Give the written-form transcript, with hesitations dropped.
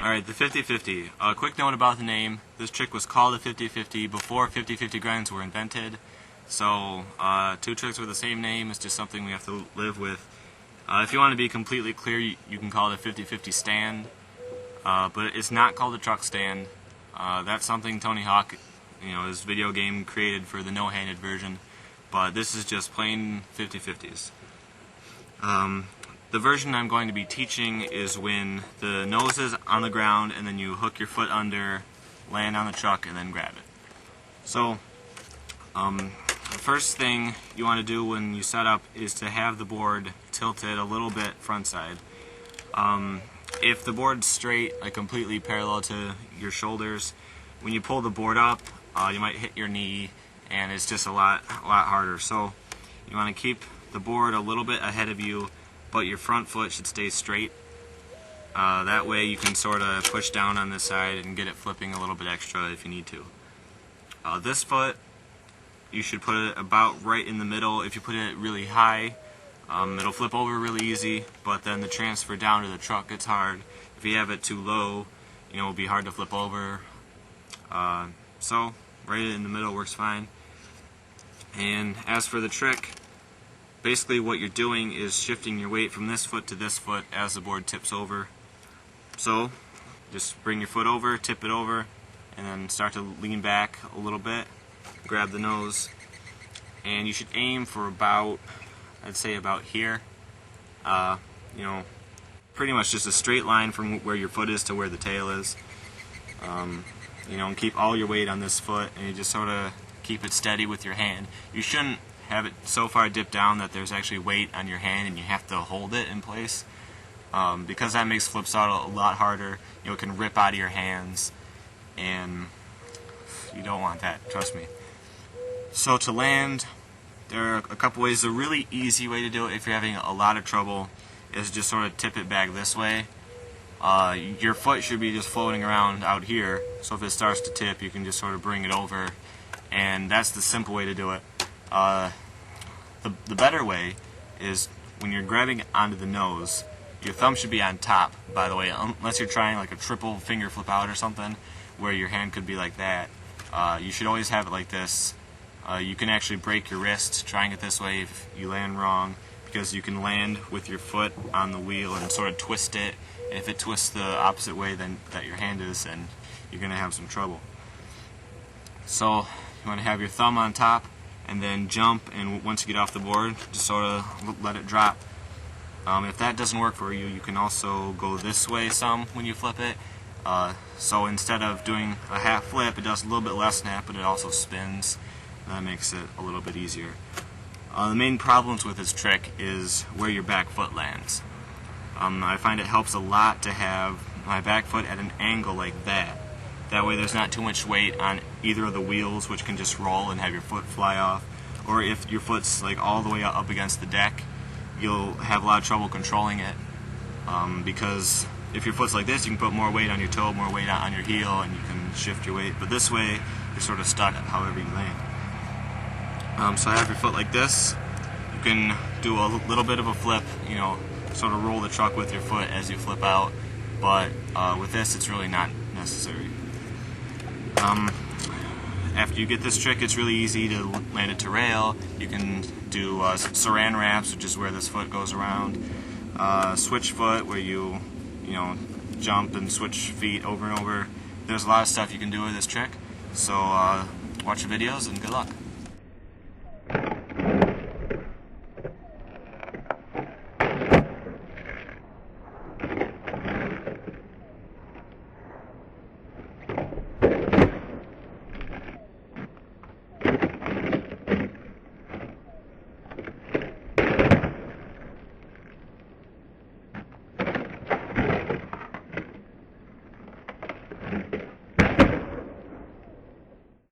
Alright, the 50-50. A quick note about the name. This trick was called the 50-50 before 50-50 grinds were invented. So, two tricks with the same name is just something we have to live with. If you want to be completely clear, you can call it a 50-50 stand. But it's not called a truck stand. That's something Tony Hawk, his video game created for the no-handed version. But this is just plain 50-50s. The version I'm going to be teaching is when the nose is on the ground and then you hook your foot under, land on the truck, and then grab it. So, the first thing you want to do when you set up is to have the board tilted a little bit front side. If the board's straight, like completely parallel to your shoulders, when you pull the board up, you might hit your knee, and it's just a lot harder. So, you want to keep the board a little bit ahead of you, but your front foot should stay straight. That way you can sort of push down on this side and get it flipping a little bit extra if you need to. This foot, you should put it about right in the middle. If you put it really high, it'll flip over really easy, but then the transfer down to the truck gets hard. If you have it too low, it'll be hard to flip over. So, right in the middle works fine. And as for the trick, basically what you're doing is shifting your weight from this foot to this foot as the board tips over. So, just bring your foot over, tip it over, and then start to lean back a little bit, grab the nose, and you should aim for about, I'd say about here. Pretty much just a straight line from where your foot is to where the tail is. And keep all your weight on this foot, and you just sort of keep it steady with your hand. You shouldn't have it so far dipped down that there's actually weight on your hand and you have to hold it in place, because that makes flips out a lot harder. It can rip out of your hands, and you don't want that, trust me. So to land, there are a couple ways. The really easy way to do it if you're having a lot of trouble is just sort of tip it back this way. Your foot should be just floating around out here, so if it starts to tip you can just sort of bring it over, and that's the simple way to do it. The better way is when you're grabbing onto the nose, your thumb should be on top, by the way, unless you're trying like a triple finger flip out or something where your hand could be like that. You should always have it like this. You can actually break your wrist trying it this way if you land wrong, because you can land with your foot on the wheel and sort of twist it, and if it twists the opposite way than that your hand is, then you're going to have some trouble. So you want to have your thumb on top, and then jump, and once you get off the board, just sort of let it drop. If that doesn't work for you, you can also go this way some when you flip it. So instead of doing a half flip, it does a little bit less than that, but it also spins. That makes it a little bit easier. The main problems with this trick is where your back foot lands. I find it helps a lot to have my back foot at an angle like that. That way there's not too much weight on either of the wheels, which can just roll and have your foot fly off. Or if your foot's like all the way up against the deck, you'll have a lot of trouble controlling it. Because if your foot's like this, you can put more weight on your toe, more weight on your heel, and you can shift your weight. But this way, you're sort of stuck however you land. So have your foot like this. You can do a little bit of a flip, sort of roll the truck with your foot as you flip out. But with this, it's really not necessary. After you get this trick, it's really easy to land it to rail. You can do saran wraps, which is where this foot goes around. Switch foot, where you jump and switch feet over and over. There's a lot of stuff you can do with this trick. So watch the videos and good luck.